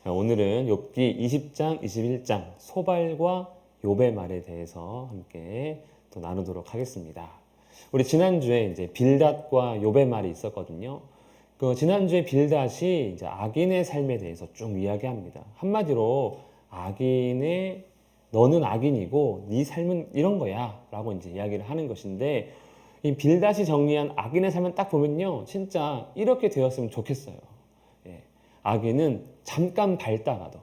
오늘은 욥기 20장, 21장 소발과 욥의 말에 대해서 함께 또 나누도록 하겠습니다. 우리 지난주에 이제 빌닷과 욥의 말이 있었거든요. 그 지난주에 빌닷이 이제 악인의 삶에 대해서 쭉 이야기합니다. 한마디로 악인의 너는 악인이고 네 삶은 이런 거야라고 이제 이야기를 하는 것인데, 이 빌닷이 정리한 악인의 삶은 딱 보면요, 진짜 이렇게 되었으면 좋겠어요. 악인은 잠깐 밝다가도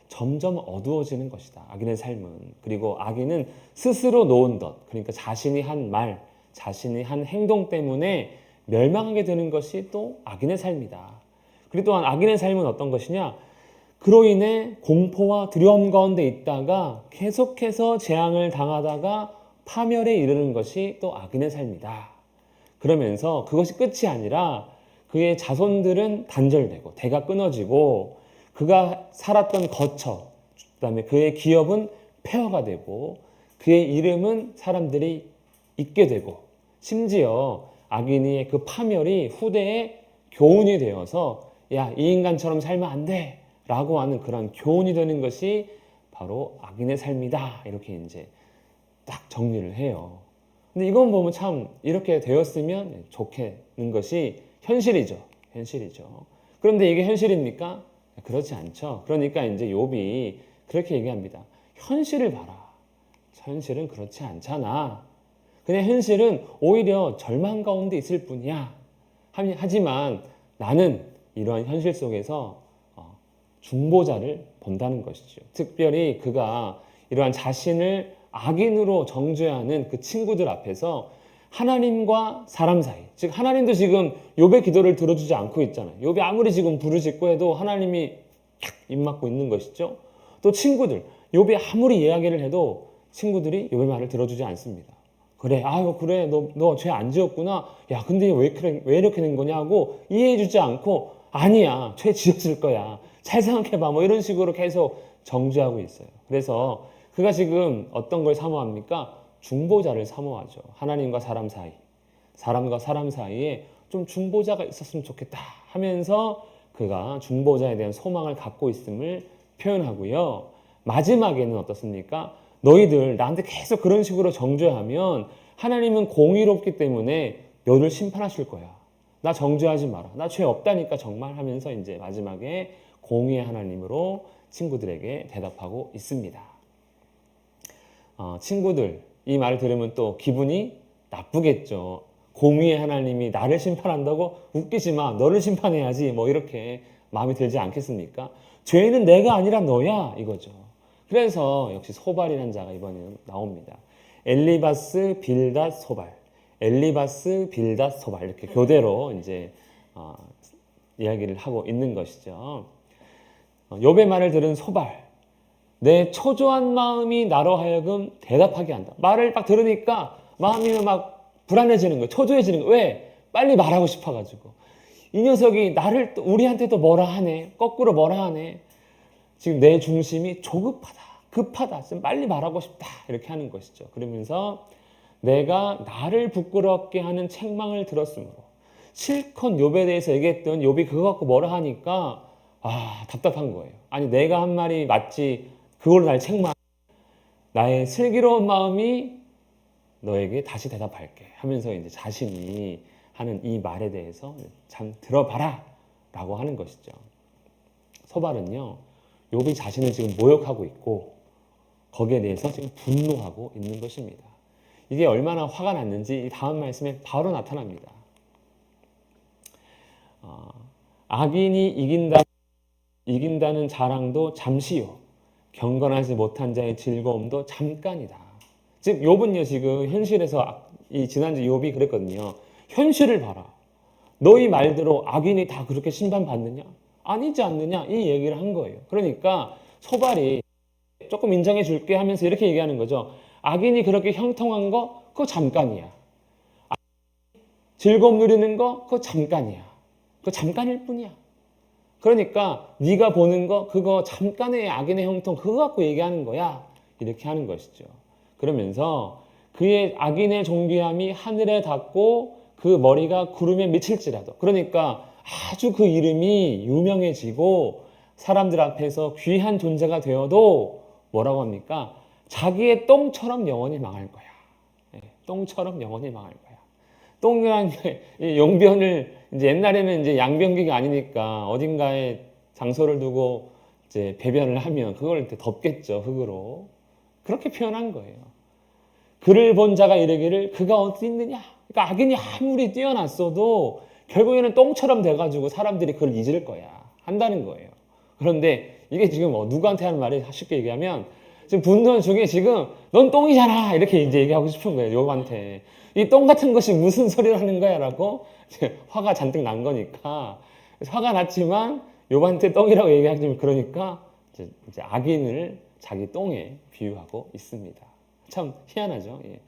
점점 어두워지는 것이다. 악인의 삶은. 그리고 악인은 스스로 놓은 것, 그러니까 자신이 한 말, 자신이 한 행동 때문에 멸망하게 되는 것이 또 악인의 삶이다. 그리고 또한 악인의 삶은 어떤 것이냐? 그로 인해 공포와 두려움 가운데 있다가 계속해서 재앙을 당하다가 파멸에 이르는 것이 또 악인의 삶이다. 그러면서 그것이 끝이 아니라 그의 자손들은 단절되고 대가 끊어지고 그가 살았던 거처, 그다음에 그의 기업은 폐허가 되고 그의 이름은 사람들이 잊게 되고, 심지어 악인의 그 파멸이 후대에 교훈이 되어서 야, 이 인간처럼 살면 안 돼 라고 하는 그런 교훈이 되는 것이 바로 악인의 삶이다. 이렇게 이제 딱 정리를 해요. 근데 이건 보면 참 이렇게 되었으면 좋겠는 것이 현실이죠. 그런데 이게 현실입니까? 그렇지 않죠. 그러니까 이제 욥이 그렇게 얘기합니다. 현실을 봐라. 현실은 그렇지 않잖아. 그냥 현실은 오히려 절망 가운데 있을 뿐이야. 하지만 나는 이러한 현실 속에서 중보자를 본다는 것이죠. 특별히 그가 이러한 자신을 악인으로 정죄하는 그 친구들 앞에서 하나님과 사람 사이, 즉 하나님도 지금 욥의 기도를 들어주지 않고 있잖아요. 욥이 아무리 지금 부르짖고 해도 하나님이 입 막고 있는 것이죠. 또 친구들, 욥이 아무리 이야기를 해도 친구들이 욥의 말을 들어주지 않습니다. 그래, 그래, 너 죄 안 지었구나. 야, 근데 왜 이렇게 된 거냐고 이해해주지 않고, 아니야, 죄 지었을 거야, 잘 생각해봐, 뭐 이런 식으로 계속 정죄하고 있어요. 그래서 그가 지금 어떤 걸 사모합니까? 중보자를 사모하죠. 하나님과 사람 사이, 사람과 사람 사이에 좀 중보자가 있었으면 좋겠다 하면서 그가 중보자에 대한 소망을 갖고 있음을 표현하고요. 마지막에는 어떻습니까? 너희들 나한테 계속 그런 식으로 정죄하면 하나님은 공의롭기 때문에 너를 심판하실 거야. 나 정죄하지 마라. 나 죄 없다니까 정말 하면서 이제 마지막에 공의의 하나님으로 친구들에게 대답하고 있습니다. 친구들, 이 말을 들으면 또 기분이 나쁘겠죠. 공의의 하나님이 나를 심판한다고? 웃기지 마. 너를 심판해야지. 뭐 이렇게 마음이 들지 않겠습니까? 죄인은 내가 아니라 너야 이거죠. 그래서 역시 소발이라는 자가 이번에는 나옵니다. 엘리바스, 빌닷, 소발. 엘리바스, 빌닷, 소발. 이렇게 교대로 이제 이야기를 하고 있는 것이죠. 욥의 말을 들은 소발. 내 초조한 마음이 나로 하여금 대답하게 한다. 말을 막 들으니까 마음이 막 불안해지는 거예요. 초조해지는 거예요. 왜? 빨리 말하고 싶어가지고. 이 녀석이 우리한테 또 뭐라 하네. 거꾸로 뭐라 하네. 지금 내 중심이 조급하다, 급하다, 좀 빨리 말하고 싶다 이렇게 하는 것이죠. 그러면서 내가 나를 부끄럽게 하는 책망을 들었으므로, 실컷 욥에 대해서 얘기했던 욥이 그거 갖고 뭐라 하니까 답답한 거예요. 아니 내가 한 말이 맞지 그걸로 날 책망, 나의 슬기로운 마음이 너에게 다시 대답할게 하면서 이제 자신이 하는 이 말에 대해서 참 들어봐라 라고 하는 것이죠. 소발은요, 욥이 자신을 지금 모욕하고 있고 거기에 대해서 지금 분노하고 있는 것입니다. 이게 얼마나 화가 났는지 이 다음 말씀에 바로 나타납니다. 악인이 이긴다는 자랑도 잠시요, 경건하지 못한 자의 즐거움도 잠깐이다. 즉 욥은요 지금 현실에서 이 지난주 욥이 그랬거든요. 현실을 봐라. 너희 말대로 악인이 다 그렇게 심판받느냐? 아니지 않느냐? 이 얘기를 한 거예요. 그러니까 소발이 조금 인정해 줄게 하면서 이렇게 얘기하는 거죠. 악인이 그렇게 형통한 거 그거 잠깐이야. 즐거움 누리는 거 그거 잠깐이야. 그거 잠깐일 뿐이야. 그러니까 네가 보는 거 그거 잠깐의 악인의 형통 그거 갖고 얘기하는 거야. 이렇게 하는 것이죠. 그러면서 그의 악인의 존귀함이 하늘에 닿고 그 머리가 구름에 미칠지라도, 그러니까 아주 그 이름이 유명해지고 사람들 앞에서 귀한 존재가 되어도 뭐라고 합니까? 자기의 똥처럼 영원히 망할 거야. 똥처럼 영원히 망할 거야. 똥이란 이 용변을 이제 옛날에는 이제 양변기가 아니니까 어딘가에 장소를 두고 이제 배변을 하면 그걸 이렇게 덮겠죠, 흙으로. 그렇게 표현한 거예요. 그를 본 자가 이르기를 그가 어디 있느냐? 그러니까 악인이 아무리 뛰어났어도 결국에는 똥처럼 돼가지고 사람들이 그걸 잊을 거야. 한다는 거예요. 그런데 이게 지금 누구한테 하는 말이 쉽게 얘기하면 지금 분노 중에 지금 넌 똥이잖아 이렇게 이제 얘기하고 싶은 거예요. 욥한테 이 똥 같은 것이 무슨 소리를 하는 거야라고 화가 잔뜩 난 거니까 화가 났지만 욥한테 똥이라고 얘기하지 그러니까 이제 악인을 자기 똥에 비유하고 있습니다. 참 희한하죠. 예.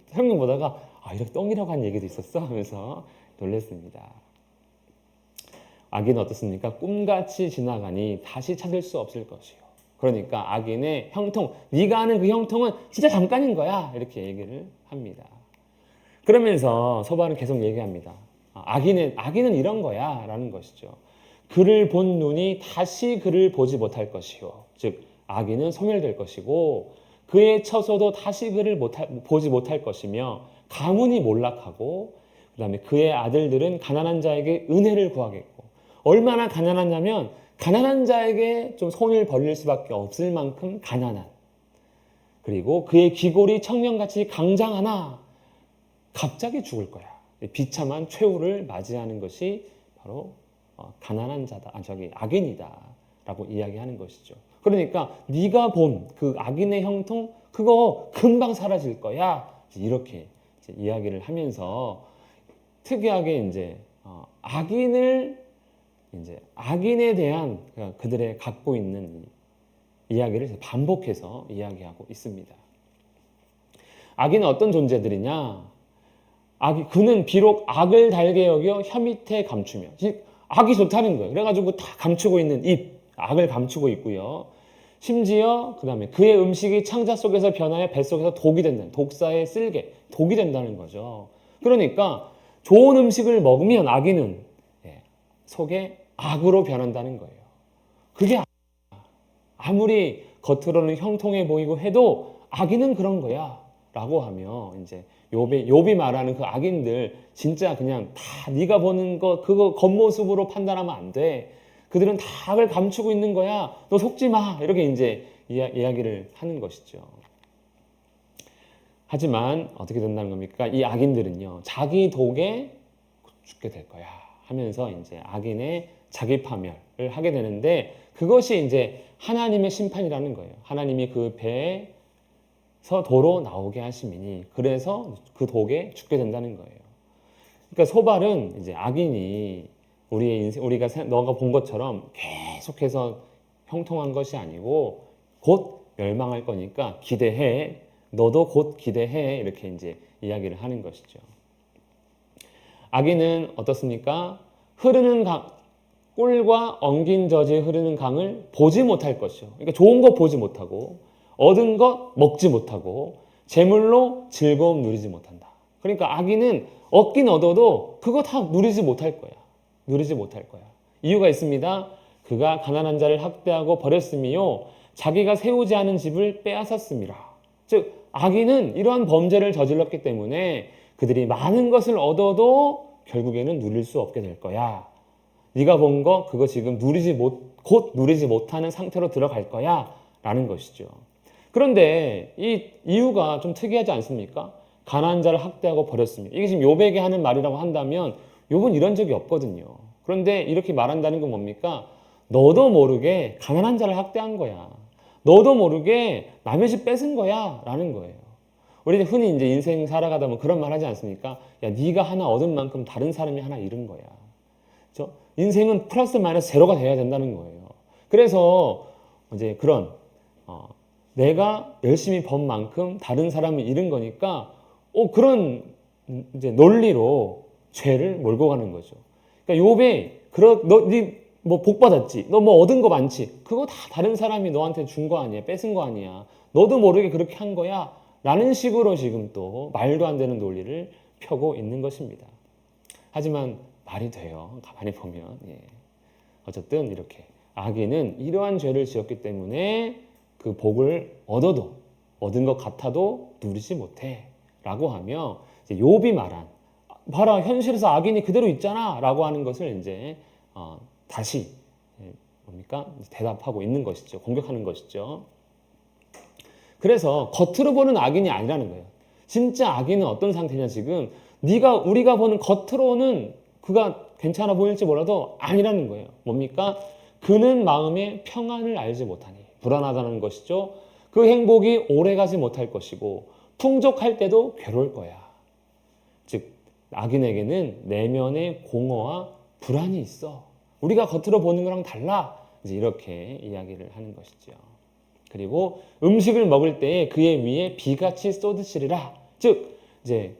설명 보다가 이렇게 똥이라고 한 얘기도 있었어 하면서 놀랐습니다. 악인은 어떻습니까? 꿈같이 지나가니 다시 찾을 수 없을 것이요. 그러니까 악인의 형통, 네가 아는 그 형통은 진짜 잠깐인 거야 이렇게 얘기를 합니다. 그러면서 소발은 계속 얘기합니다. 악인은 이런 거야 라는 것이죠. 그를 본 눈이 다시 그를 보지 못할 것이요. 즉 악인은 소멸될 것이고 그의 처소도 다시 그를 보지 못할 것이며 가문이 몰락하고 그 다음에 그의 아들들은 가난한 자에게 은혜를 구하겠고 얼마나 가난하냐면 가난한 자에게 좀 손을 벌릴 수밖에 없을 만큼 가난한 그리고 그의 기골이 청년같이 강장하나 갑자기 죽을 거야. 비참한 최후를 맞이하는 것이 바로 가난한 자다, 악인이다 라고 이야기하는 것이죠. 그러니까 네가 본 그 악인의 형통 그거 금방 사라질 거야 이렇게 이제 이야기를 하면서 특이하게 이제 악인에 대한 그들의 갖고 있는 이야기를 반복해서 이야기하고 있습니다. 악인은 어떤 존재들이냐? 그는 비록 악을 달게 여겨 혀 밑에 감추며 악이 좋다는 거예요. 그래가지고 다 감추고 있는 악을 감추고 있고요. 심지어 그 다음에 그의 음식이 창자 속에서 변하여 뱃속에서 독이 된다는 독사의 쓸개, 독이 된다는 거죠. 그러니까 좋은 음식을 먹으면 악인은 속에 악으로 변한다는 거예요. 그게 아무리 겉으로는 형통해 보이고 해도 악인은 그런 거야 라고 하며 이제 욥이 말하는 그 악인들 진짜 그냥 다 네가 보는 거 그거 겉모습으로 판단하면 안 돼. 그들은 다 악을 감추고 있는 거야. 너 속지 마. 이렇게 이제 이야기를 하는 것이죠. 하지만 어떻게 된다는 겁니까? 이 악인들은요. 자기 독에 죽게 될 거야 하면서 이제 악인의 자기 파멸을 하게 되는데 그것이 이제 하나님의 심판이라는 거예요. 하나님이 그 배에서 도로 나오게 하심이니 그래서 그 독에 죽게 된다는 거예요. 그러니까 소발은 이제 악인이 우리의 인생, 우리가 너가 본 것처럼 계속해서 형통한 것이 아니고 곧 멸망할 거니까 기대해. 너도 곧 기대해. 이렇게 이제 이야기를 하는 것이죠. 악인은 어떻습니까? 흐르는 꿀과 엉긴 젖이 흐르는 강을 보지 못할 것이요. 그러니까 좋은 것 보지 못하고 얻은 것 먹지 못하고 재물로 즐거움 누리지 못한다. 그러니까 악인은 얻긴 얻어도 그거 다 누리지 못할 거야. 누리지 못할 거야. 이유가 있습니다. 그가 가난한 자를 학대하고 버렸으며 자기가 세우지 않은 집을 빼앗았습니다. 즉 악인은 이러한 범죄를 저질렀기 때문에 그들이 많은 것을 얻어도 결국에는 누릴 수 없게 될 거야. 네가 본 거 그거 지금 곧 누리지 못하는 상태로 들어갈 거야 라는 것이죠. 그런데 이 이유가 좀 특이하지 않습니까? 가난한 자를 학대하고 버렸습니다. 이게 지금 욥에게 하는 말이라고 한다면 욥은 이런 적이 없거든요. 그런데 이렇게 말한다는 건 뭡니까? 너도 모르게 가난한 자를 학대한 거야. 너도 모르게 남의 집 뺏은 거야 라는 거예요. 우리 흔히 이제 인생 살아가다 보면 그런 말 하지 않습니까? 야, 네가 하나 얻은 만큼 다른 사람이 하나 잃은 거야. 그렇죠? 인생은 플러스 마이너스 제로가 돼야 된다는 거예요. 그래서 이제 그런 내가 열심히 번 만큼 다른 사람이 잃은 거니까 그런 이제 논리로 죄를 몰고 가는 거죠. 그러니까 욥에 네 뭐 복 받았지, 너 뭐 얻은 거 많지, 그거 다 다른 사람이 너한테 준 거 아니야, 뺏은 거 아니야, 너도 모르게 그렇게 한 거야 라는 식으로 지금 또 말도 안 되는 논리를 펴고 있는 것입니다. 하지만 말이 돼요. 가만히 보면. 예. 어쨌든 이렇게 악인은 이러한 죄를 지었기 때문에 그 복을 얻은 것 같아도 누리지 못해 라고 하며 이제 욥이 말한 봐라 현실에서 악인이 그대로 있잖아 라고 하는 것을 이제 다시 뭡니까? 대답하고 있는 것이죠. 공격하는 것이죠. 그래서 겉으로 보는 악인이 아니라는 거예요. 진짜 악인은 어떤 상태냐 지금 우리가 보는 겉으로는 그가 괜찮아 보일지 몰라도 아니라는 거예요. 뭡니까? 그는 마음에 평안을 알지 못하니 불안하다는 것이죠. 그 행복이 오래가지 못할 것이고 풍족할 때도 괴로울 거야. 즉 악인에게는 내면의 공허와 불안이 있어. 우리가 겉으로 보는 거랑 달라. 이제 이렇게 이야기를 하는 것이죠. 그리고 음식을 먹을 때에 그의 위에 비같이 쏟으시리라. 즉 이제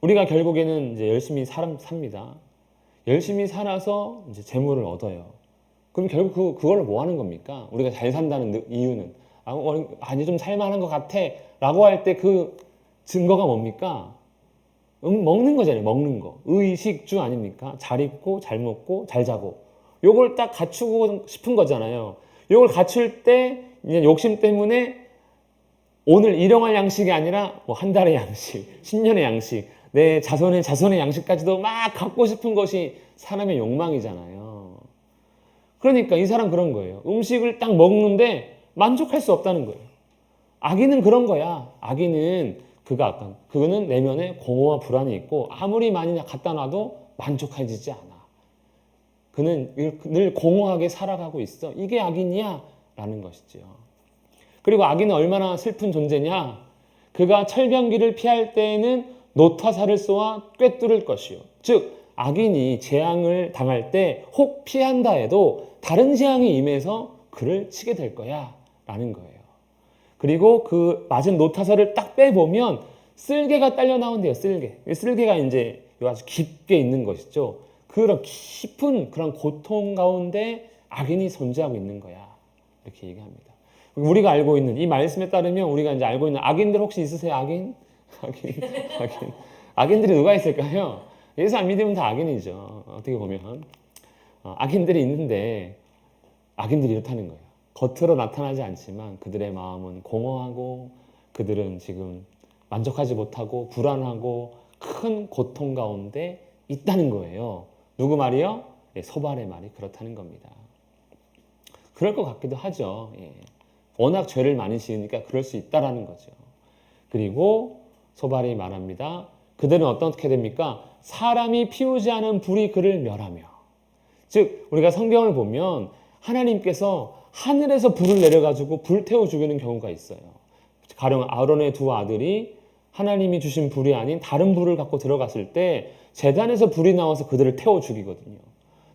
우리가 결국에는 이제 열심히 삽니다. 열심히 살아서 이제 재물을 얻어요. 그럼 결국 그걸로 뭐 하는 겁니까? 우리가 잘 산다는 이유는 아니 좀 살만한 것 같아라고 할 때 그 증거가 뭡니까? 먹는 거잖아요. 먹는 거. 의식주 아닙니까? 잘 입고 잘 먹고 잘 자고. 요걸 딱 갖추고 싶은 거잖아요. 요걸 갖출 때 이제 욕심 때문에 오늘 일용할 양식이 아니라 뭐 한 달의 양식, 10년의 양식, 내 자손의 양식까지도 막 갖고 싶은 것이 사람의 욕망이잖아요. 그러니까 이 사람 그런 거예요. 음식을 딱 먹는데 만족할 수 없다는 거예요. 악인은 그런 거야. 악인은 그거는 내면에 공허와 불안이 있고 아무리 많이 갖다 놔도 만족해지지 않아. 그는 늘 공허하게 살아가고 있어. 이게 악인이야 라는 것이죠. 그리고 악인은 얼마나 슬픈 존재냐. 그가 철병기를 피할 때에는 노타사를 쏘아 꿰뚫을 것이요. 즉 악인이 재앙을 당할 때 혹 피한다 해도 다른 재앙이 임해서 그를 치게 될 거야 라는 거예요. 그리고 그 맞은 노타사를 딱 빼보면 쓸개가 딸려 나온대요. 쓸개가 이제 아주 깊게 있는 것이죠. 그런 깊은 그런 고통 가운데 악인이 존재하고 있는 거야. 이렇게 얘기합니다. 우리가 알고 있는 이 말씀에 따르면 우리가 이제 알고 있는 악인들 혹시 있으세요? 악인? 악인들이 누가 있을까요? 예수 안 믿으면 다 악인이죠. 어떻게 보면 악인들이 있는데 악인들이 이렇다는 거예요. 겉으로 나타나지 않지만 그들의 마음은 공허하고 그들은 지금 만족하지 못하고 불안하고 큰 고통 가운데 있다는 거예요. 누구 말이요? 소발의 말이 그렇다는 겁니다. 그럴 것 같기도 하죠. 워낙 죄를 많이 지으니까 그럴 수 있다라는 거죠. 그리고 소발이 말합니다. 그들은 어떻게 됩니까? 사람이 피우지 않은 불이 그를 멸하며. 즉 우리가 성경을 보면 하나님께서 하늘에서 불을 내려가지고 불태워 죽이는 경우가 있어요. 가령 아론의 두 아들이 하나님이 주신 불이 아닌 다른 불을 갖고 들어갔을 때 제단에서 불이 나와서 그들을 태워 죽이거든요.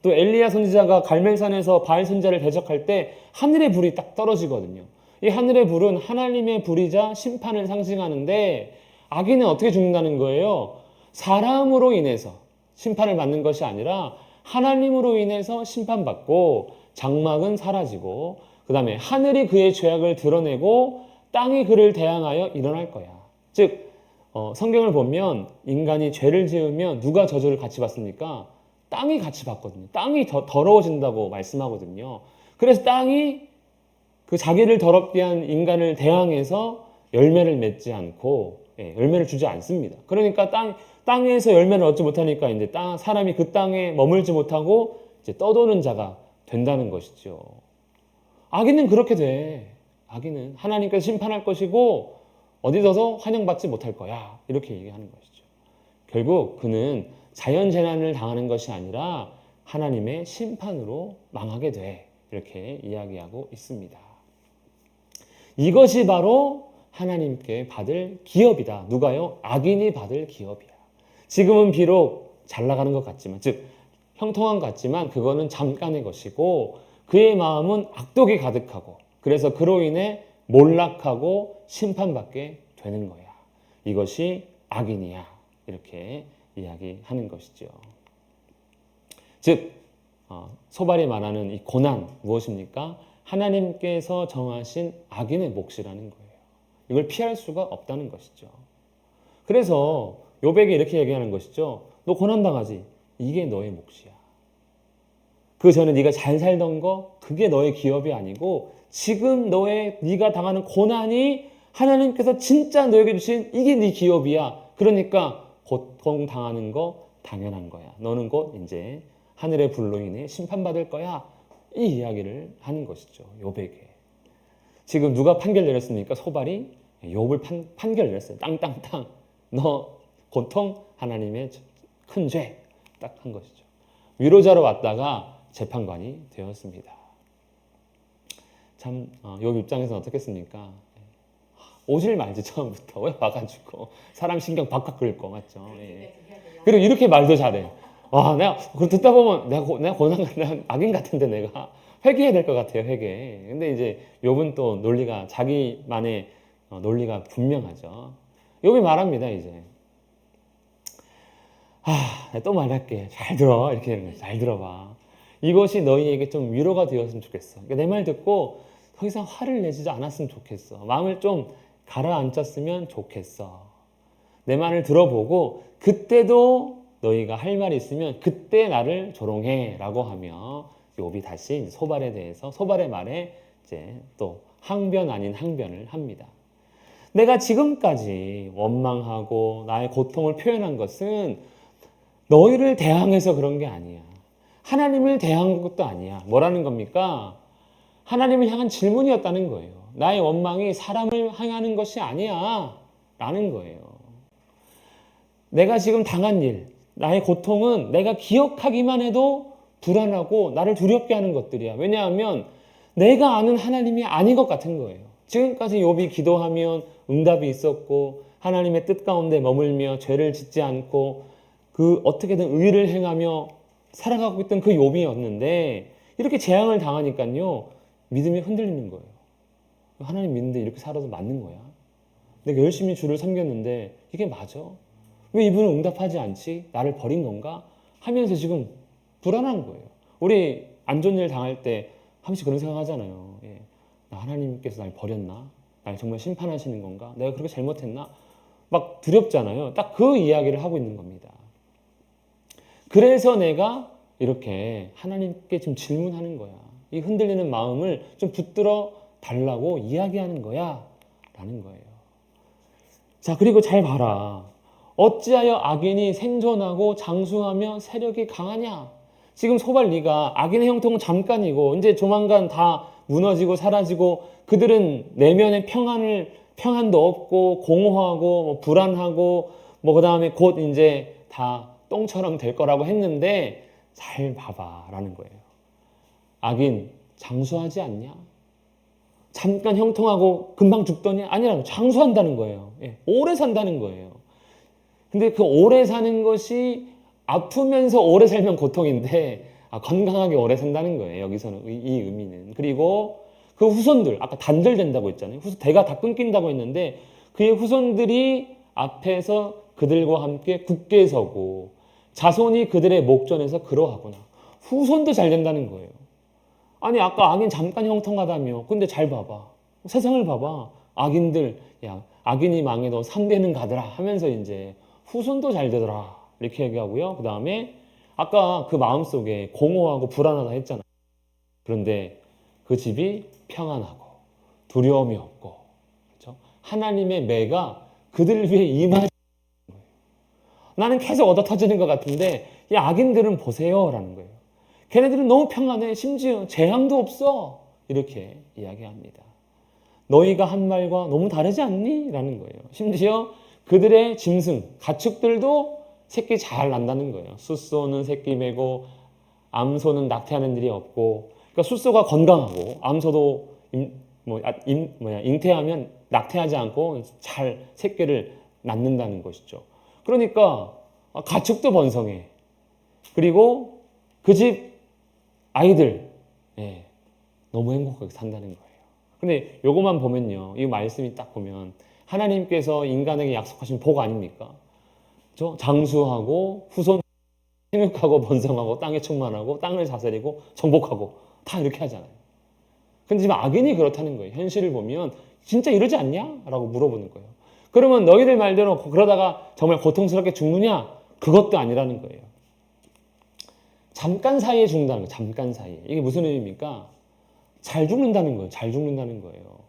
또 엘리야 선지자가 갈멜산에서 바알 선지자를 대적할 때 하늘의 불이 딱 떨어지거든요. 이 하늘의 불은 하나님의 불이자 심판을 상징하는데 악인은 어떻게 죽는다는 거예요? 사람으로 인해서 심판을 받는 것이 아니라 하나님으로 인해서 심판받고 장막은 사라지고 그 다음에 하늘이 그의 죄악을 드러내고 땅이 그를 대항하여 일어날 거야. 즉 성경을 보면 인간이 죄를 지으면 누가 저주를 같이 받습니까? 땅이 같이 받거든요. 땅이 더러워진다고 말씀하거든요. 그래서 땅이 그 자기를 더럽게 한 인간을 대항해서 열매를 맺지 않고 열매를 주지 않습니다. 그러니까 땅에서 열매를 얻지 못하니까 이제 사람이 그 땅에 머물지 못하고 이제 떠도는 자가 된다는 것이죠. 악인은 그렇게 돼. 악인은 하나님께서 심판할 것이고 어디서도 환영받지 못할 거야. 이렇게 얘기하는 것이죠. 결국 그는 자연재난을 당하는 것이 아니라 하나님의 심판으로 망하게 돼. 이렇게 이야기하고 있습니다. 이것이 바로 하나님께 받을 기업이다. 누가요? 악인이 받을 기업이야. 지금은 비록 잘 나가는 것 같지만, 즉 형통한 것 같지만 그거는 잠깐의 것이고 그의 마음은 악독이 가득하고 그래서 그로 인해 몰락하고 심판받게 되는 거야. 이것이 악인이야. 이렇게 이야기하는 것이죠. 즉 소발이 말하는 이 고난 무엇입니까? 하나님께서 정하신 악인의 몫이라는 거예요. 이걸 피할 수가 없다는 것이죠. 그래서 욥에게 이렇게 얘기하는 것이죠. 너 고난당하지? 이게 너의 몫이야. 그 전에 네가 잘 살던 거 그게 너의 기업이 아니고 지금 네가 당하는 고난이 하나님께서 진짜 너에게 주신 이게 네 기업이야. 그러니까 고통 당하는 거 당연한 거야. 너는 곧 이제 하늘의 불로 인해 심판받을 거야. 이 이야기를 하는 것이죠. 욥에게. 지금 누가 판결 내렸습니까? 소발이 욥을 판결 내렸어요. 땅땅땅. 너 고통 하나님의 큰 죄. 딱 한 것이죠. 위로자로 왔다가 재판관이 되었습니다. 참 욥 입장에서는 어떻겠습니까? 오질 말지 처음부터. 왜 와가지고 사람 신경 박박 긁고 맞죠? 예. 그리고 이렇게 말도 잘해. 와, 내가 그거 듣다 보면 내가 악인 같은데 내가 회개해야 될 것 같아요. 회개. 근데 이제 욥은 또 논리가 자기만의 논리가 분명하죠. 욥이 말합니다. 이제 내가 또 말할게. 잘 들어. 이렇게 잘 들어봐. 이것이 너희에게 좀 위로가 되었으면 좋겠어. 그러니까 내 말 듣고 더 이상 화를 내지 않았으면 좋겠어. 마음을 좀 가라앉혔으면 좋겠어. 내 말을 들어보고 그때도 너희가 할 말이 있으면 그때 나를 조롱해 라고 하며 욥이 다시 소발에 대해서 소발의 말에 이제 또 항변 아닌 항변을 합니다. 내가 지금까지 원망하고 나의 고통을 표현한 것은 너희를 대항해서 그런 게 아니야. 하나님을 대항한 것도 아니야. 뭐라는 겁니까? 하나님을 향한 질문이었다는 거예요. 나의 원망이 사람을 향하는 것이 아니야 라는 거예요. 내가 지금 당한 일, 나의 고통은 내가 기억하기만 해도 불안하고 나를 두렵게 하는 것들이야. 왜냐하면 내가 아는 하나님이 아닌 것 같은 거예요. 지금까지 욥이 기도하면 응답이 있었고 하나님의 뜻 가운데 머물며 죄를 짓지 않고 그 어떻게든 의를 행하며 살아가고 있던 그 욥이었는데 이렇게 재앙을 당하니까요. 믿음이 흔들리는 거예요. 하나님 믿는데 이렇게 살아도 맞는 거야? 내가 열심히 주를 섬겼는데 이게 맞아? 왜 이분은 응답하지 않지? 나를 버린 건가? 하면서 지금 불안한 거예요. 우리 안 좋은 일 당할 때 한 번씩 그런 생각 하잖아요. 예. 하나님께서 날 버렸나? 날 정말 심판하시는 건가? 내가 그렇게 잘못했나? 막 두렵잖아요. 딱 그 이야기를 하고 있는 겁니다. 그래서 내가 이렇게 하나님께 좀 질문하는 거야. 이 흔들리는 마음을 좀 붙들어 달라고 이야기하는 거야. 라는 거예요. 자, 그리고 잘 봐라. 어찌하여 악인이 생존하고 장수하며 세력이 강하냐? 지금 소발 네가 악인의 형통은 잠깐이고 이제 조만간 다 무너지고 사라지고 그들은 내면의 평안도 없고 공허하고 뭐 불안하고 뭐 그다음에 곧 이제 다 똥처럼 될 거라고 했는데 잘 봐봐 라는 거예요. 악인 장수하지 않냐? 잠깐 형통하고 금방 죽더니 아니라고 장수한다는 거예요. 예, 오래 산다는 거예요. 근데 그 오래 사는 것이 아프면서 오래 살면 고통인데 건강하게 오래 산다는 거예요. 여기서는 이 의미는. 그리고 그 후손들 아까 단절된다고 했잖아요. 대가 다 끊긴다고 했는데 그의 후손들이 앞에서 그들과 함께 굳게 서고 자손이 그들의 목전에서 그러하구나. 후손도 잘 된다는 거예요. 아니 아까 악인 잠깐 형통하다며. 근데 잘 봐봐. 세상을 봐봐. 악인들 야 악인이 망해도 상대는 가더라 하면서 이제 후손도 잘 되더라. 이렇게 얘기하고요. 그 다음에 아까 그 마음속에 공허하고 불안하다 했잖아요. 그런데 그 집이 평안하고 두려움이 없고 그렇죠? 하나님의 매가 그들을 위해 임하는 거예요. 나는 계속 얻어 터지는 것 같은데 이 악인들은 보세요 라는 거예요. 걔네들은 너무 평안해. 심지어 재앙도 없어. 이렇게 이야기합니다. 너희가 한 말과 너무 다르지 않니? 라는 거예요. 심지어 그들의 짐승, 가축들도 새끼 잘 난다는 거예요. 숫소는 새끼 메고 암소는 낙태하는 일이 없고 그러니까 숫소가 건강하고 암소도 잉태하면 낙태하지 않고 잘 새끼를 낳는다는 것이죠. 그러니까 가축도 번성해. 그리고 그 집 아이들 너무 행복하게 산다는 거예요. 근데 요것만 보면요. 이 말씀이 딱 보면 하나님께서 인간에게 약속하신 복 아닙니까? 그렇죠? 장수하고 후손 생육하고 번성하고 땅에 충만하고 땅을 다스리고 정복하고 다 이렇게 하잖아요. 근데 지금 악인이 그렇다는 거예요. 현실을 보면 진짜 이러지 않냐? 라고 물어보는 거예요. 그러면 너희들 말대로 그러다가 정말 고통스럽게 죽느냐? 그것도 아니라는 거예요. 잠깐 사이에 죽는다는 거예요. 잠깐 사이에. 이게 무슨 의미입니까? 잘 죽는다는 거예요. 잘 죽는다는 거예요.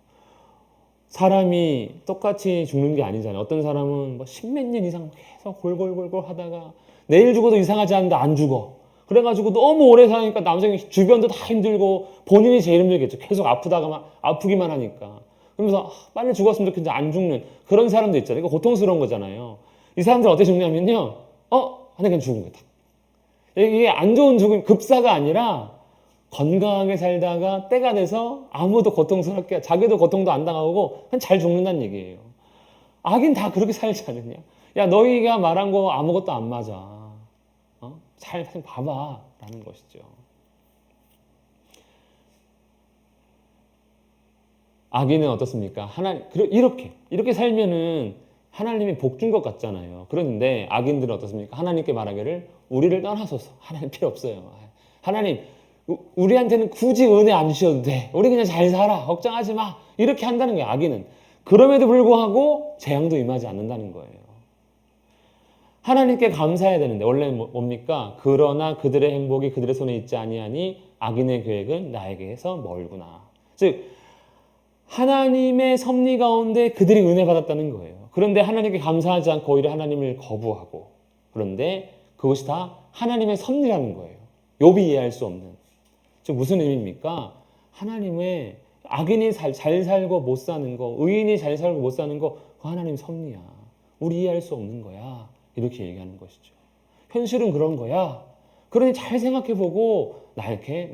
사람이 똑같이 죽는 게 아니잖아요. 어떤 사람은 뭐 십몇 년 이상 계속 골골골골 하다가 내일 죽어도 이상하지 않은데 안 죽어. 그래가지고 너무 오래 사니까 남성이 주변도 다 힘들고 본인이 제일 힘들겠죠. 계속 아프기만 하니까. 그러면서 빨리 죽었으면 좋겠는데 안 죽는 그런 사람도 있잖아요. 이거 고통스러운 거잖아요. 이 사람들 어떻게 죽냐면요. 하나 그냥 죽은 거다. 이게 안 좋은 죽음, 급사가 아니라 건강하게 살다가 때가 돼서 아무도 고통스럽게, 자기도 고통도 안 당하고 그냥 잘 죽는다는 얘기예요. 악인 다 그렇게 살지 않느냐? 야, 너희가 말한 거 아무것도 안 맞아. 잘 봐봐. 라는 것이죠. 악인은 어떻습니까? 이렇게 살면은 하나님이 복 준 것 같잖아요. 그런데 악인들은 어떻습니까? 하나님께 말하기를 우리를 떠나소서. 하나님 필요 없어요. 하나님, 우리한테는 굳이 은혜 안 주셔도 돼. 우리 그냥 잘 살아. 걱정하지 마. 이렇게 한다는 거예요, 악인은. 그럼에도 불구하고 재앙도 임하지 않는다는 거예요. 하나님께 감사해야 되는데 원래 뭡니까? 그러나 그들의 행복이 그들의 손에 있지 아니하니 악인의 계획은 나에게서 멀구나. 즉 하나님의 섭리 가운데 그들이 은혜 받았다는 거예요. 그런데 하나님께 감사하지 않고 오히려 하나님을 거부하고, 그런데 그것이 다 하나님의 섭리라는 거예요. 욥이 이해할 수 없는. 즉 무슨 의미입니까? 하나님의 악인이 잘 살고 못 사는 거, 의인이 잘 살고 못 사는 거, 그거 하나님 섭리야. 우리 이해할 수 없는 거야. 이렇게 얘기하는 것이죠. 현실은 그런 거야. 그러니 잘 생각해보고 나에게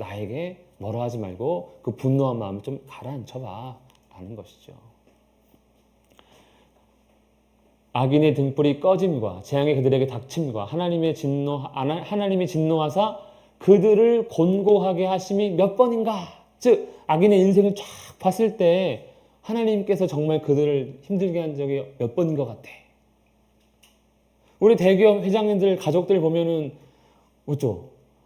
뭐라 하지 말고 그 분노한 마음을 좀 가라앉혀봐 라는 것이죠. 악인의 등불이 꺼짐과 재앙이 그들에게 닥침과 하나님이 진노하사 그들을 곤고하게 하심이 몇 번인가. 즉 악인의 인생을 쫙 봤을 때 하나님께서 정말 그들을 힘들게 한 적이 몇 번인 것 같아. 우리 대기업 회장님들 가족들 보면은 어쩌?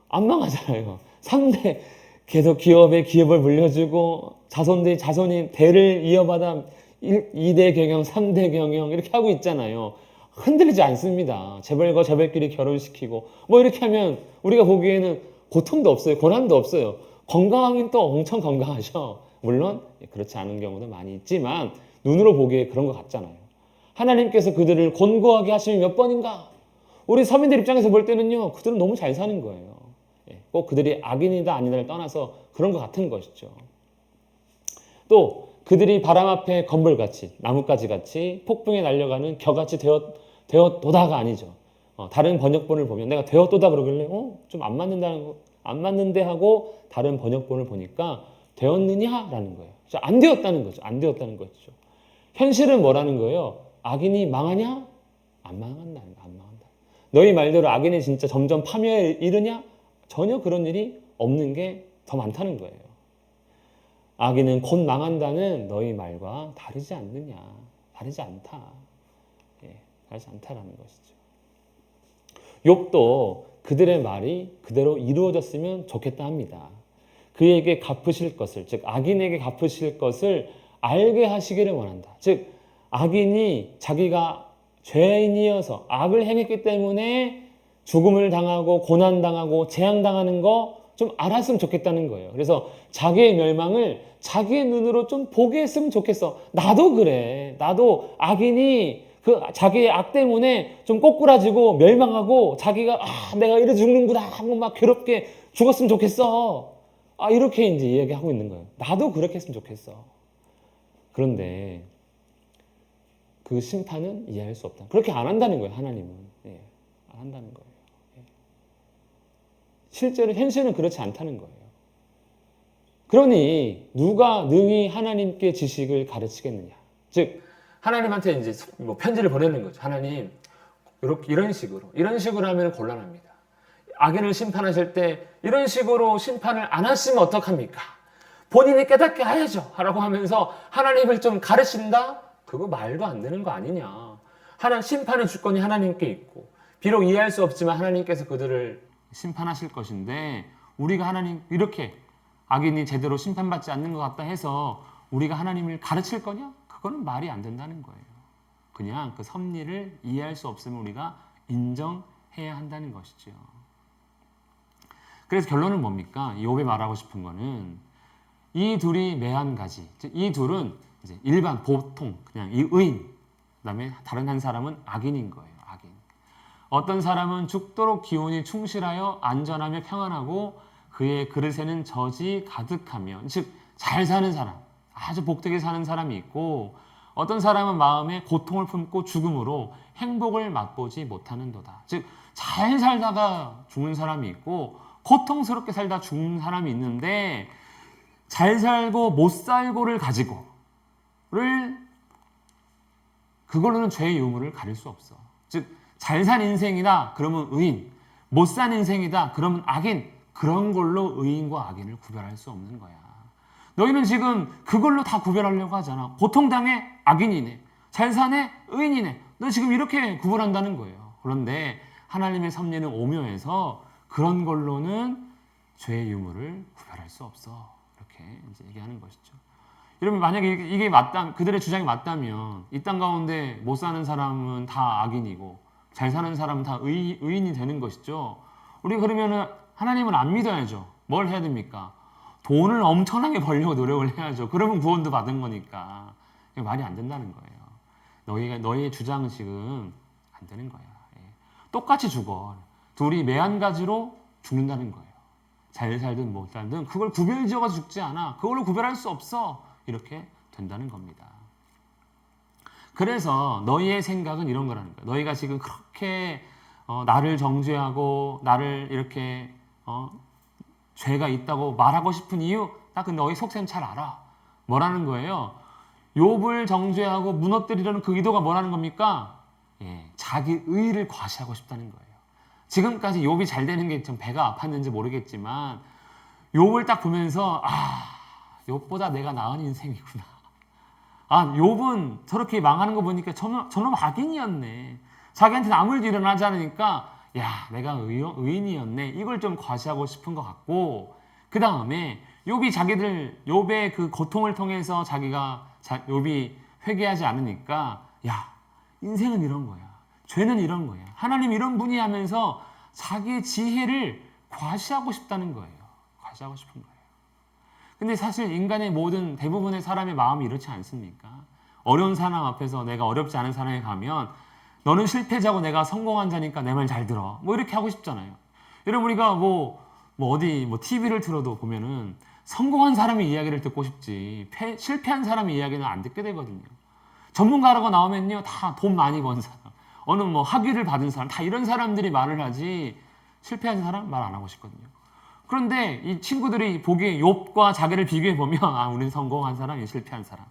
안 망하잖아요. 3대 계속 기업을 물려주고 자손이 대를 이어받아 2대 경영, 3대 경영 이렇게 하고 있잖아요. 흔들리지 않습니다. 재벌과 재벌끼리 결혼시키고 뭐 이렇게 하면 우리가 보기에는 고통도 없어요. 고난도 없어요. 건강하긴 또 엄청 건강하죠. 물론 그렇지 않은 경우도 많이 있지만 눈으로 보기에 그런 것 같잖아요. 하나님께서 그들을 곤고하게 하심이 몇 번인가? 우리 서민들 입장에서 볼 때는요. 그들은 너무 잘 사는 거예요. 꼭 그들이 악인이다 아니다를 떠나서 그런 것 같은 것이죠. 또 그들이 바람 앞에 건벌같이 나뭇가지같이 폭풍에 날려가는 겨같이 되었도다가 아니죠. 다른 번역본을 보면 내가 되었도다 그러길래 좀 안 맞는데 하고 다른 번역본을 보니까 되었느냐라는 거예요. 안 되었다는 거죠. 안 되었다는 거죠. 현실은 뭐라는 거예요? 악인이 망하냐? 안 망한다. 너희 말대로 악인이 진짜 점점 파멸에 이르냐? 전혀 그런 일이 없는 게 더 많다는 거예요. 악인은 곧 망한다는 너희 말과 다르지 않느냐. 다르지 않다. 다르지 않다라는 것이죠. 욥도 그들의 말이 그대로 이루어졌으면 좋겠다 합니다. 그에게 갚으실 것을, 즉 악인에게 갚으실 것을 알게 하시기를 원한다. 즉 악인이 자기가 죄인이어서 악을 행했기 때문에 죽음을 당하고 고난당하고 재앙당하는 거 좀 알았으면 좋겠다는 거예요. 그래서 자기의 멸망을 자기의 눈으로 좀 보게 했으면 좋겠어. 나도 그래. 나도 악인이 그 자기의 악 때문에 좀 꼬꾸라지고 멸망하고 자기가 내가 이래 죽는구나 하고 막 괴롭게 죽었으면 좋겠어. 이렇게 이제 이야기하고 있는 거예요. 나도 그렇게 했으면 좋겠어. 그런데 그 심판은 이해할 수 없다. 그렇게 안 한다는 거예요. 하나님은. 안 한다는 거예요. 실제로 현실은 그렇지 않다는 거예요. 그러니 누가 능히 하나님께 지식을 가르치겠느냐. 즉 하나님한테 이제 뭐 편지를 보내는 거죠. 하나님 이런 식으로 하면 곤란합니다. 악인을 심판하실 때 이런 식으로 심판을 안 하시면 어떡합니까? 본인이 깨닫게 해야죠. 라고 하면서 하나님을 좀 가르친다? 그거 말도 안 되는 거 아니냐. 심판의 주권이 하나님께 있고 비록 이해할 수 없지만 하나님께서 그들을 심판하실 것인데 우리가 하나님 이렇게 악인이 제대로 심판받지 않는 것 같다 해서 우리가 하나님을 가르칠 거냐? 그거는 말이 안 된다는 거예요. 그냥 그 섭리를 이해할 수 없으면 우리가 인정해야 한다는 것이죠. 그래서 결론은 뭡니까? 욥이 말하고 싶은 거는 이 둘이 매한 가지. 이 둘은 이제 일반 보통 그냥 이 의인, 그다음에 다른 한 사람은 악인인 거예요. 악인. 어떤 사람은 죽도록 기운이 충실하여 안전하며 평안하고 그의 그릇에는 젖이 가득하며, 즉 잘 사는 사람, 아주 복되게 사는 사람이 있고, 어떤 사람은 마음에 고통을 품고 죽음으로 행복을 맛보지 못하는도다. 즉 잘 살다가 죽는 사람이 있고 고통스럽게 살다 죽는 사람이 있는데, 잘 살고 못 살고를 가지고를 그걸로는 죄의 유무를 가릴 수 없어. 즉 잘 산 인생이다 그러면 의인, 못 산 인생이다 그러면 악인, 그런 걸로 의인과 악인을 구별할 수 없는 거야. 너희는 지금 그걸로 다 구별하려고 하잖아. 고통당해 악인이네, 잘 사네 의인이네. 너 지금 이렇게 구분한다는 거예요. 그런데 하나님의 섭리는 오묘해서 그런 걸로는 죄의 유무를 구별할 수 없어. 이렇게 이제 얘기하는 것이죠. 여러분, 만약에 이게 그들의 주장이 맞다면 이 땅 가운데 못 사는 사람은 다 악인이고 잘 사는 사람은 다 의인이 되는 것이죠. 우리 그러면은 하나님을 안 믿어야죠. 뭘 해야 됩니까? 돈을 엄청나게 벌려고 노력을 해야죠. 그러면 구원도 받은 거니까. 말이 안 된다는 거예요. 너희의 주장은 지금 안 되는 거야. 똑같이 죽어. 둘이 매한 가지로 죽는다는 거예요. 잘 살든 못 살든 그걸 구별지어서 죽지 않아. 그걸로 구별할 수 없어. 이렇게 된다는 겁니다. 그래서 너희의 생각은 이런 거라는 거예요. 너희가 지금 그렇게 나를 정죄하고 나를 이렇게 죄가 있다고 말하고 싶은 이유, 딱 그 너희 속셈 잘 알아. 뭐라는 거예요? 욥을 정죄하고 무너뜨리려는 그 의도가 뭐라는 겁니까? 자기 의의를 과시하고 싶다는 거예요. 지금까지 욥이 잘 되는 게 좀 배가 아팠는지 모르겠지만 욥을 딱 보면서 욥보다 내가 나은 인생이구나. 욥은 저렇게 망하는 거 보니까 저놈 악인이었네. 자기한테는 아무 일도 일어나지 않으니까 내가 의인이었네. 이걸 좀 과시하고 싶은 것 같고, 그 다음에 욥의 그 고통을 통해서 욥이 회개하지 않으니까 인생은 이런 거야. 죄는 이런 거야. 하나님 이런 분이 하면서 자기의 지혜를 과시하고 싶다는 거예요. 과시하고 싶은 거예요. 근데 사실 인간의 대부분의 사람의 마음이 이렇지 않습니까? 어려운 사람 앞에서 내가 어렵지 않은 사람에 가면 너는 실패자고 내가 성공한 자니까 내 말 잘 들어. 이렇게 하고 싶잖아요. 여러분, 우리가 어디 TV를 틀어도 보면은 성공한 사람의 이야기를 듣고 싶지 실패한 사람의 이야기는 안 듣게 되거든요. 전문가라고 나오면요, 다 돈 많이 번 사람, 어느 학위를 받은 사람, 다 이런 사람들이 말을 하지 실패한 사람 말 안 하고 싶거든요. 그런데 이 친구들이 보기에 욥과 자기를 비교해 보면 우리는 성공한 사람, 이 실패한 사람,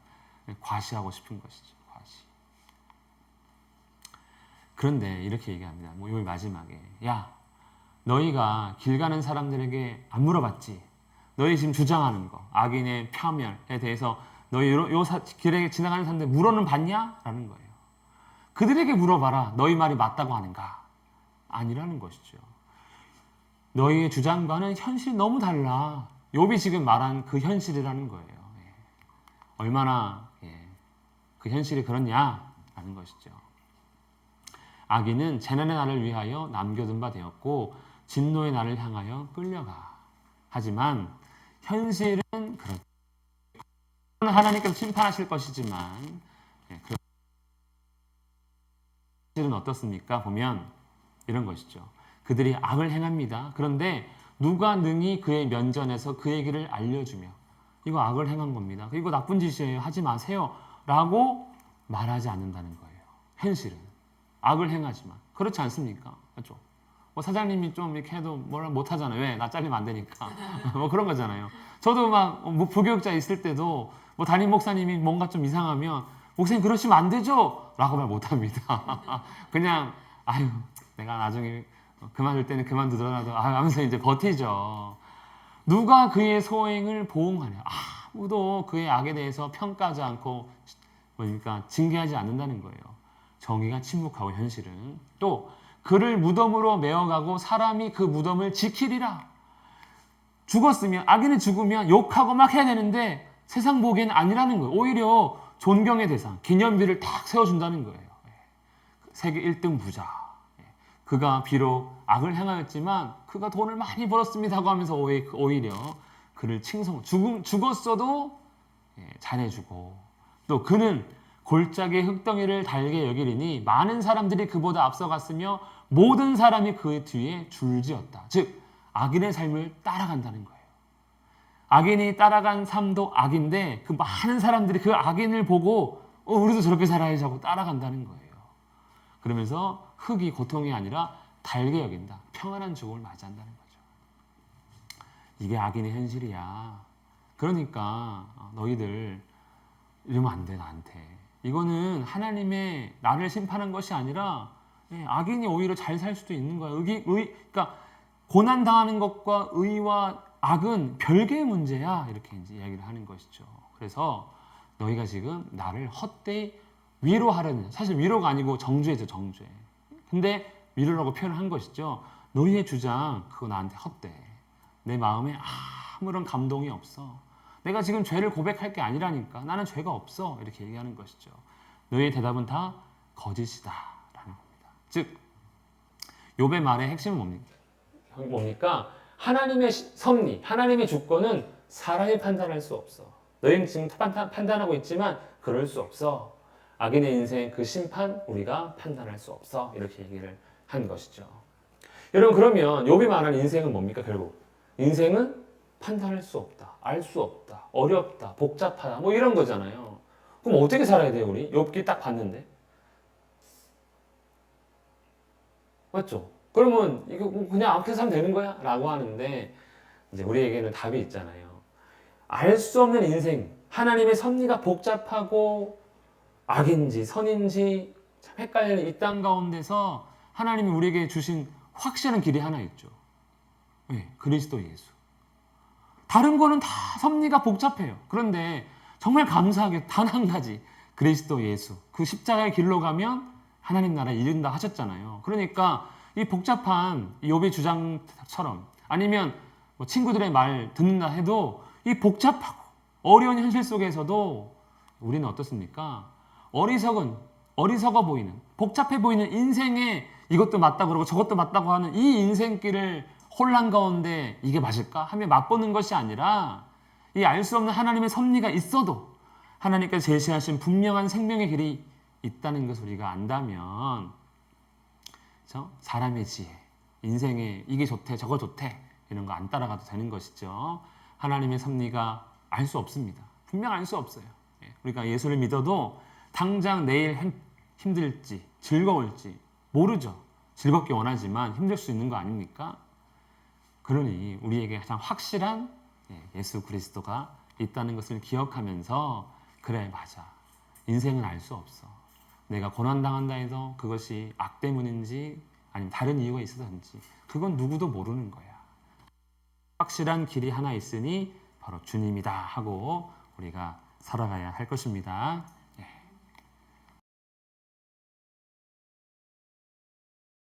과시하고 싶은 것이죠. 과시. 그런데 이렇게 얘기합니다. 욥이 마지막에 너희가 길 가는 사람들에게 안 물어봤지? 너희 지금 주장하는 거, 악인의 파멸에 대해서 너희 길에 지나가는 사람들 물어는 봤냐? 라는 거예요. 그들에게 물어봐라. 너희 말이 맞다고 하는가? 아니라는 것이죠. 너희의 주장과는 현실이 너무 달라. 욥이 지금 말한 그 현실이라는 거예요. 얼마나 그 현실이 그렇냐라는 것이죠. 악인은 재난의 날을 위하여 남겨둔 바 되었고 진노의 날을 향하여 끌려가. 하지만 현실은 그렇다. 하나님께서 심판하실 것이지만 현실은 어떻습니까? 보면 이런 것이죠. 그들이 악을 행합니다. 그런데 누가 능히 그의 면전에서 그의 길을 알려주며 이거 악을 행한 겁니다. 이거 나쁜 짓이에요. 하지 마세요. 라고 말하지 않는다는 거예요. 현실은. 악을 행하지만. 그렇지 않습니까? 그렇죠? 사장님이 좀 이렇게 해도 뭐라 못하잖아요. 왜? 나 잘리면 안 되니까. 그런 거잖아요. 저도 부교육자 있을 때도 담임 목사님이 뭔가 좀 이상하면 목사님 그러시면 안 되죠? 라고 말 못합니다. 그냥 내가 나중에 그만둘 때는 그만두더라도 하면서 이제 버티죠. 누가 그의 소행을 보응하냐? 아무도 그의 악에 대해서 평가하지 않고 징계하지 않는다는 거예요. 정의가 침묵하고 현실은. 또 그를 무덤으로 메어가고 사람이 그 무덤을 지키리라. 죽었으면, 악인이 죽으면 욕하고 막 해야 되는데 세상 보기에는 아니라는 거예요. 오히려 존경의 대상, 기념비를 딱 세워준다는 거예요. 세계 1등 부자. 그가 비록 악을 행하였지만 그가 돈을 많이 벌었습니다 하고 하면서 오히려 그를 죽었어도 잘해주고, 또 그는 골짜기의 흙덩이를 달게 여기리니 많은 사람들이 그보다 앞서갔으며 모든 사람이 그 뒤에 줄지었다. 즉 악인의 삶을 따라간다는 거예요. 악인이 따라간 삶도 악인데 그 많은 사람들이 그 악인을 보고 우리도 저렇게 살아야지 하고 따라간다는 거예요. 그러면서 흙이 고통이 아니라 달게 여긴다. 평안한 죽음을 맞이한다는 거죠. 이게 악인의 현실이야. 그러니까 너희들 이러면 안 돼, 나한테. 이거는 하나님의 나를 심판한 것이 아니라 악인이 오히려 잘 살 수도 있는 거야. 그러니까 고난 당하는 것과 의와 악은 별개의 문제야. 이렇게 이제 이야기를 하는 것이죠. 그래서 너희가 지금 나를 헛되이 위로하려는, 사실 위로가 아니고 정죄죠, 정죄. 근데 위로라고 표현한 것이죠. 너희의 주장 그거 나한테 헛돼. 내 마음에 아무런 감동이 없어. 내가 지금 죄를 고백할 게 아니라니까. 나는 죄가 없어. 이렇게 얘기하는 것이죠. 너희의 대답은 다 거짓이다 라는 겁니다. 즉 욥의 말의 핵심은 뭡니까? 하나님의 섭리, 하나님의 주권은 사람이 판단할 수 없어. 너희는 지금 판단하고 있지만 그럴 수 없어. 악인의 인생 그 심판 우리가 판단할 수 없어. 이렇게 얘기를 한 것이죠. 여러분, 그러면 욥이 말하는 인생은 뭡니까? 결국 인생은 판단할 수 없다, 알 수 없다, 어렵다, 복잡하다, 뭐 이런 거잖아요. 그럼 어떻게 살아야 돼요, 우리? 욥기 딱 봤는데, 맞죠? 그러면 이거 그냥 아무렇게 살면 되는 거야? 라고 하는데, 이제 우리에게는 답이 있잖아요. 알 수 없는 인생, 하나님의 섭리가 복잡하고 악인지 선인지 참 헷갈리는 이 땅 가운데서 하나님이 우리에게 주신 확실한 길이 하나 있죠. 네, 그리스도 예수. 다른 거는 다 섭리가 복잡해요. 그런데 정말 감사하게 단 한 가지, 그리스도 예수. 그 십자가의 길로 가면 하나님 나라에 이른다 하셨잖아요. 그러니까 이 복잡한 욥의 주장처럼, 아니면 뭐 친구들의 말 듣는다 해도 이 복잡하고 어려운 현실 속에서도 우리는 어떻습니까? 어리석어 보이는, 복잡해 보이는 인생에 이것도 맞다고 그러고 저것도 맞다고 하는 이 인생길을 혼란 가운데 이게 맞을까? 하며 맛보는 것이 아니라, 이 알 수 없는 하나님의 섭리가 있어도 하나님께서 제시하신 분명한 생명의 길이 있다는 것을 우리가 안다면, 그렇죠? 사람의 지혜, 인생에 이게 좋대 저거 좋대 이런 거 안 따라가도 되는 것이죠. 하나님의 섭리가 알 수 없습니다. 분명 알 수 없어요. 우리가 예수를 믿어도 당장 내일 힘들지 즐거울지 모르죠. 즐겁게 원하지만 힘들 수 있는 거 아닙니까? 그러니 우리에게 가장 확실한 예수 그리스도가 있다는 것을 기억하면서, 그래 맞아, 인생은 알 수 없어. 내가 고난당한다 해도 그것이 악 때문인지 아니면 다른 이유가 있어서인지 그건 누구도 모르는 거야. 확실한 길이 하나 있으니 바로 주님이다 하고 우리가 살아가야 할 것입니다.